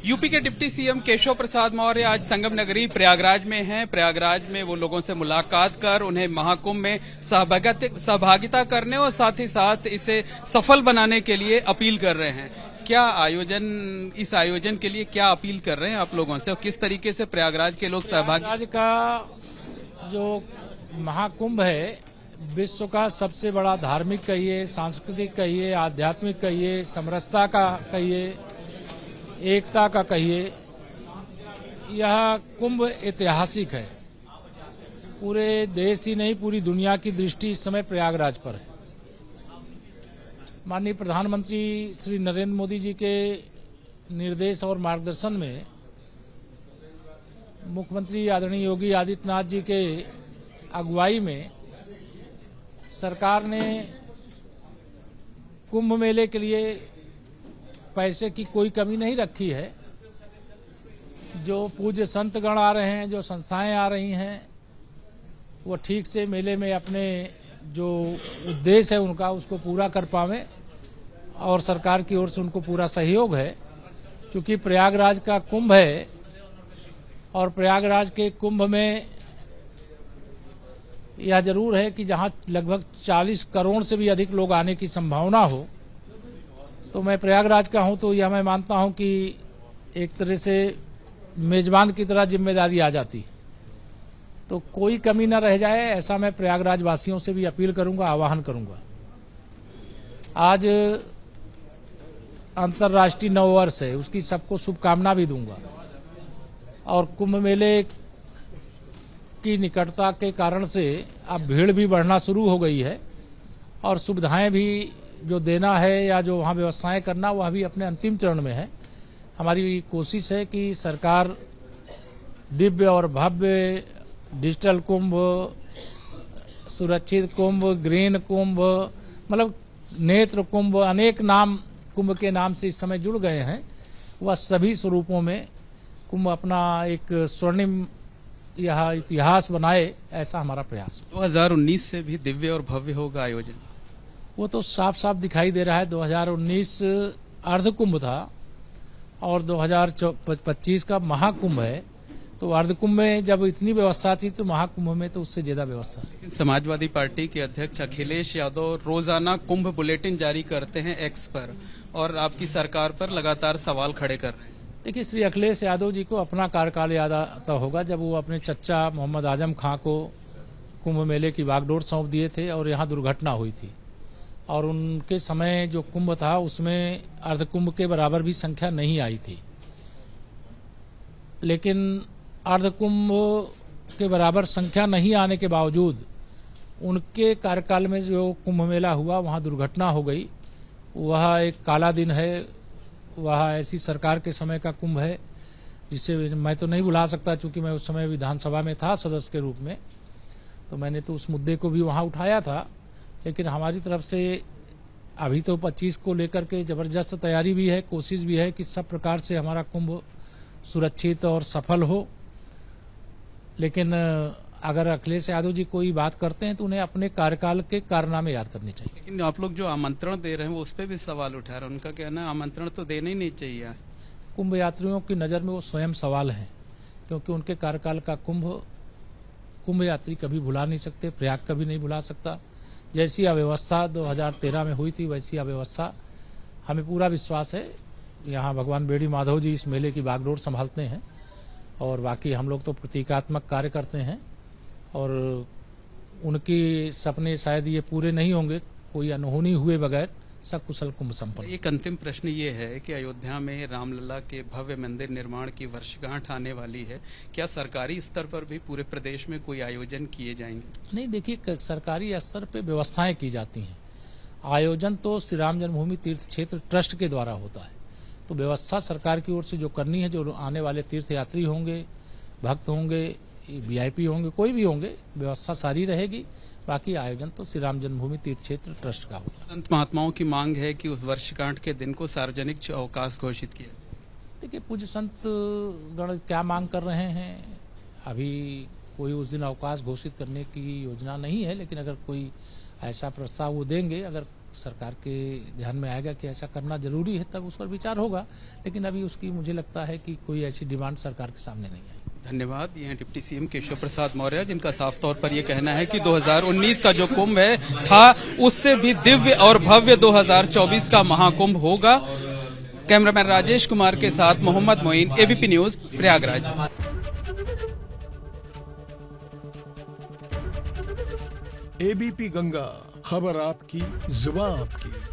UP के deputy CM Keshav Prasad Maurya आज संगम नगरी प्रयागराज में हैं। प्रयागराज में वो लोगों से मुलाकात कर उन्हें महाकुंभ में सहभागिता करने और साथ ही साथ इसे सफल बनाने के लिए अपील कर रहे हैं। क्या इस आयोजन के लिए क्या अपील कर रहे हैं आप लोगों से और किस तरीके से प्रयागराज के लोग सहभागी? प्रयागराज का जो महाकुंभ है विश्व का सबसे बड़ा धार्मिक कहिए, सांस्कृतिक कहिए, आध्यात्मिक कहिए, समरसता का कहिए, एकता का कहिए, यह कुंभ ऐतिहासिक है। पूरे देश ही नहीं पूरी दुनिया की दृष्टि इस समय प्रयागराज पर है। माननीय प्रधानमंत्री श्री नरेंद्र मोदी जी के निर्देश और मार्गदर्शन में मुख्यमंत्री आदरणीय योगी आदित्यनाथ जी के अगुवाई में सरकार ने कुंभ मेले के लिए पैसे की कोई कमी नहीं रखी है। जो पूज्य संतगण आ रहे हैं, जो संस्थाएं आ रही हैं, वो ठीक से मेले में अपने जो उद्देश्य है उनका उसको पूरा कर पावे और सरकार की ओर से उनको पूरा सहयोग है। क्योंकि प्रयागराज का कुंभ है और प्रयागराज के कुंभ में यह जरूर है कि जहां लगभग 40 करोड़ से भी अधिक लोग आने की संभावना हो, तो मैं प्रयागराज का हूं तो यह मैं मानता हूं कि एक तरह से मेजबान की तरह जिम्मेदारी आ जाती, तो कोई कमी न रह जाए ऐसा मैं प्रयागराज वासियों से भी अपील करूंगा, आह्वान करूंगा। आज अंतर्राष्ट्रीय नववर्ष है, उसकी सबको शुभकामना भी दूंगा और कुंभ मेले की निकटता के कारण से अब भीड़ भी बढ़ना शुरू हो गई है और सुविधाएं भी जो देना है या जो वहां व्यवस्थाएं करना वह भी अपने अंतिम चरण में है। हमारी कोशिश है कि सरकार दिव्य और भव्य डिजिटल कुंभ, सुरक्षित कुंभ, ग्रीन कुंभ, मतलब नेत्र कुंभ, अनेक नाम कुंभ के नाम से इस समय जुड़ गए हैं। वह सभी स्वरूपों में कुंभ अपना एक स्वर्णिम यह इतिहास बनाए, ऐसा हमारा प्रयास। 2019 से भी दिव्य और भव्य होगा आयोजन, वो तो साफ साफ दिखाई दे रहा है। 2019 अर्ध कुंभ था और 2025 का महाकुंभ है। तो अर्ध कुंभ में जब इतनी व्यवस्था थी तो महाकुंभ में तो उससे ज्यादा व्यवस्था। लेकिन समाजवादी पार्टी के अध्यक्ष अखिलेश यादव रोजाना कुंभ बुलेटिन जारी करते हैं एक्स पर और आपकी सरकार पर लगातार सवाल खड़े कर रहे हैं। देखिए, श्री अखिलेश यादव जी को अपना कार्यकाल याद आता होगा जब वो अपने चच्चा मोहम्मद आजम खां को कुंभ मेले की बागडोर सौंप दिए थे और यहाँ दुर्घटना हुई थी और उनके समय जो कुंभ था उसमें अर्ध कुंभ के बराबर भी संख्या नहीं आई थी। लेकिन अर्ध कुंभ के बराबर संख्या नहीं आने के बावजूद उनके कार्यकाल में जो कुंभ मेला हुआ वहां दुर्घटना हो गई। वह एक काला दिन है, वह ऐसी सरकार के समय का कुंभ है जिसे मैं तो नहीं भुला सकता। चूंकि मैं उस समय विधानसभा में था सदस्य के रूप में, तो मैंने तो उस मुद्दे को भी वहां उठाया था। लेकिन हमारी तरफ से अभी तो 25 को लेकर के जबरदस्त तैयारी भी है, कोशिश भी है कि सब प्रकार से हमारा कुंभ सुरक्षित और सफल हो। लेकिन अगर अखिलेश यादव जी कोई बात करते हैं तो उन्हें अपने कार्यकाल के कारनामे याद करने चाहिए। लेकिन आप लोग जो आमंत्रण दे रहे हैं वो उस पर भी सवाल उठा रहे हैं। उनका कहना है आमंत्रण तो देना ही नहीं चाहिए। कुंभ यात्रियों की नजर में वो स्वयं सवाल हैं, क्योंकि उनके कार्यकाल का कुंभ यात्री कभी भुला नहीं सकते, प्रयाग कभी नहीं भुला सकता। जैसी अव्यवस्था 2013 में हुई थी वैसी अव्यवस्था हमें पूरा विश्वास है। यहाँ भगवान बेड़ी माधव जी इस मेले की बागडोर संभालते हैं और बाकी हम लोग तो प्रतीकात्मक कार्य करते हैं और उनकी सपने शायद ये पूरे नहीं होंगे कोई अनहोनी हुए बगैर सकुशल कुंभ संपन्न। एक अंतिम प्रश्न ये है कि अयोध्या में रामलला के भव्य मंदिर निर्माण की वर्षगांठ आने वाली है। क्या सरकारी स्तर पर भी पूरे प्रदेश में कोई आयोजन किए जाएंगे? नहीं, देखिए, सरकारी स्तर पे व्यवस्थाएं की जाती हैं। आयोजन तो श्री राम जन्मभूमि तीर्थ क्षेत्र ट्रस्ट के द्वारा होता है। तो व्यवस्था सरकार की ओर से जो करनी है, जो आने वाले तीर्थ यात्री होंगे, भक्त होंगे, वीआईपी होंगे, कोई भी होंगे, व्यवस्था सारी रहेगी। बाकी आयोजन तो श्री राम जन्मभूमि तीर्थ क्षेत्र ट्रस्ट का होगा। संत महात्माओं की मांग है कि उस वर्षगांठ के दिन को सार्वजनिक अवकाश घोषित किया। देखिए, पूज्य संत गण क्या मांग कर रहे हैं, अभी कोई उस दिन अवकाश घोषित करने की योजना नहीं है। लेकिन अगर कोई ऐसा प्रस्ताव वो देंगे, अगर सरकार के ध्यान में आएगा कि ऐसा करना जरूरी है, तब उस पर विचार होगा। लेकिन अभी उसकी मुझे लगता है कि कोई ऐसी डिमांड सरकार के सामने नहीं है। धन्यवाद। ये हैं डिप्टी सीएम केशव प्रसाद मौर्य, जिनका साफ तौर पर यह कहना है कि 2019 का जो कुंभ है था, उससे भी दिव्य और भव्य 2024 का महाकुंभ होगा। कैमरामैन राजेश कुमार के साथ Mohammed Moin, ABP News, Prayagraj. ABP Ganga, खबर आपकी, जुबान आपकी।